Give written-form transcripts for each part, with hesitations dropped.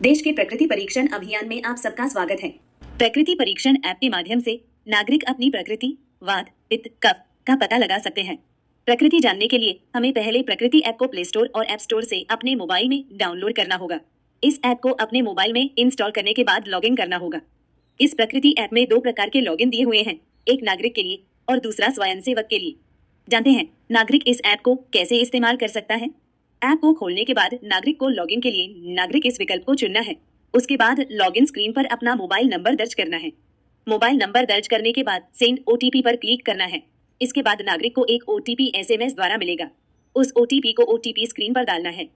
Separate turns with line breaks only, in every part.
देश के प्रकृति परीक्षण अभियान में आप सबका स्वागत है। प्रकृति परीक्षण ऐप के माध्यम से नागरिक अपनी प्रकृति, वात, पित्त, कफ का पता लगा सकते हैं। प्रकृति जानने के लिए हमें पहले प्रकृति ऐप को प्ले स्टोर और ऐप स्टोर से अपने मोबाइल में डाउनलोड करना होगा। इस ऐप को अपने मोबाइल में इंस्टॉल करने के बाद लॉगिन करना होगा। इस प्रकृति ऐप में 2 प्रकार के लॉगिन दिए हुए हैं, एक नागरिक के लिए और दूसरा स्वयंसेवक के लिए। जानते हैं नागरिक इस ऐप को कैसे इस्तेमाल कर सकता है। ऐप को खोलने के बाद नागरिक को लॉगिन के लिए नागरिक इस विकल्प को चुनना है। उसके बाद लॉगिन स्क्रीन पर अपना मोबाइल नंबर दर्ज करना है। मोबाइल नंबर दर्ज करने के बाद सेंड ओटीपी पर क्लिक करना है। इसके बाद नागरिक को एक ओटीपी एसएमएस द्वारा मिलेगा। उस ओटीपी को ओटीपी स्क्रीन पर डालना है।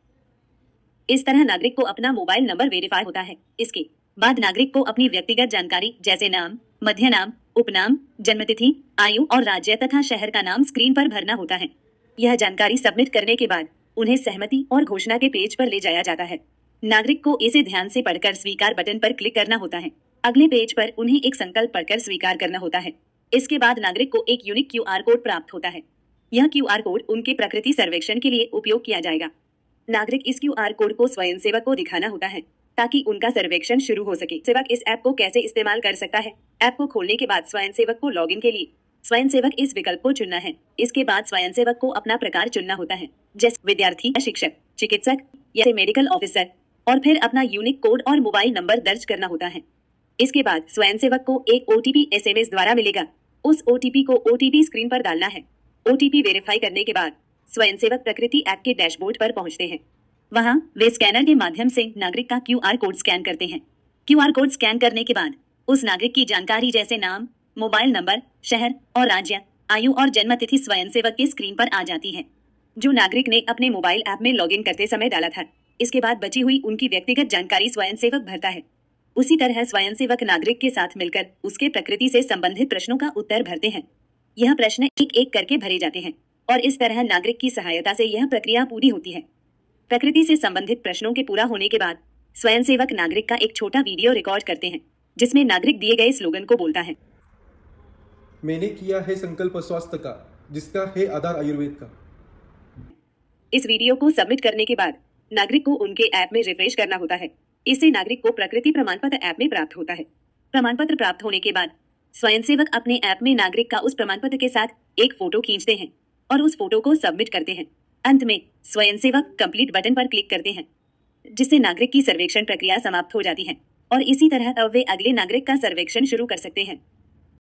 इस तरह नागरिक को अपना मोबाइल नंबर वेरीफाई होता है। इसके बाद नागरिक को अपनी व्यक्तिगत जानकारी जैसे नाम, मध्य नाम, उपनाम, जन्मतिथि, आयु और राज्य तथा शहर का नाम स्क्रीन पर भरना होता है। यह जानकारी सबमिट करने के बाद उन्हें सहमति और घोषणा के पेज पर ले जाया जाता है। नागरिक को इसे ध्यान से पढ़कर स्वीकार बटन पर क्लिक करना होता है। अगले पेज पर उन्हें एक संकल्प पढ़कर स्वीकार करना होता है। इसके बाद नागरिक को एक यूनिक क्यूआर कोड प्राप्त होता है। यह क्यूआर कोड उनके प्रकृति सर्वेक्षण के लिए उपयोग किया जाएगा। नागरिक इस क्यूआर कोड को स्वयंसेवक को दिखाना होता है ताकि उनका सर्वेक्षण शुरू हो सके। सेवक इस ऐप को कैसे इस्तेमाल कर सकता है। ऐप को खोलने के बाद स्वयंसेवक को लॉगिन के लिए स्वयंसेवक इस विकल्प को चुनना है। इसके बाद स्वयंसेवक को अपना प्रकार चुनना होता है, जैसे विद्यार्थी, शिक्षक, चिकित्सक या मेडिकल ऑफिसर, और फिर अपना यूनिक कोड और मोबाइल नंबर दर्ज करना होता है। इसके बाद स्वयंसेवक को एक ओटीपी एसएमएस द्वारा मिलेगा। उस ओटीपी को ओटीपी स्क्रीन पर डालना है। ओटीपी वेरीफाई करने के बाद स्वयंसेवक प्रकृति ऐप के डैशबोर्ड पर पहुंचते हैं। वहां वे स्कैनर के माध्यम से नागरिक का क्यूआर कोड स्कैन करते हैं। क्यूआर कोड स्कैन करने के बाद उस नागरिक की जानकारी जैसे नाम, मोबाइल नंबर, शहर और राज्य, आयु और जन्म तिथि स्वयंसेवक की स्क्रीन पर आ जाती है, जो नागरिक ने अपने मोबाइल ऐप में लॉगिन करते समय डाला था। इसके बाद बची हुई उनकी व्यक्तिगत जानकारी स्वयंसेवक भरता है। उसी तरह स्वयंसेवक नागरिक के साथ मिलकर उसके प्रकृति से संबंधित प्रश्नों का उत्तर भरते हैं। यह प्रश्न एक एक करके भरे जाते हैं और इस तरह नागरिक की सहायता से यह प्रक्रिया पूरी होती है। प्रकृति से संबंधित प्रश्नों के पूरा होने के बाद स्वयंसेवक नागरिक का एक छोटा वीडियो रिकॉर्ड करते हैं, जिसमें नागरिक दिए गए स्लोगन को बोलता है।
मैंने किया है संकल्प स्वास्थ्य का, जिसका है आधार आयुर्वेद का।
इस वीडियो को सबमिट करने के बाद नागरिक को उनके ऐप में रिफ्रेश करना होता है। इससे नागरिक को प्रकृति प्रमाण पत्र ऐप में प्राप्त होता है। प्रमाण पत्र प्राप्त होने के बाद स्वयंसेवक अपने ऐप में नागरिक का उस प्रमाण पत्र के साथ एक फोटो खींचते हैं और उस फोटो को सबमिट करते हैं। अंत में स्वयंसेवक कंप्लीट बटन पर क्लिक करते हैं, जिससे नागरिक की सर्वेक्षण प्रक्रिया समाप्त हो जाती है और इसी तरह अब वे अगले नागरिक का सर्वेक्षण शुरू कर सकते हैं।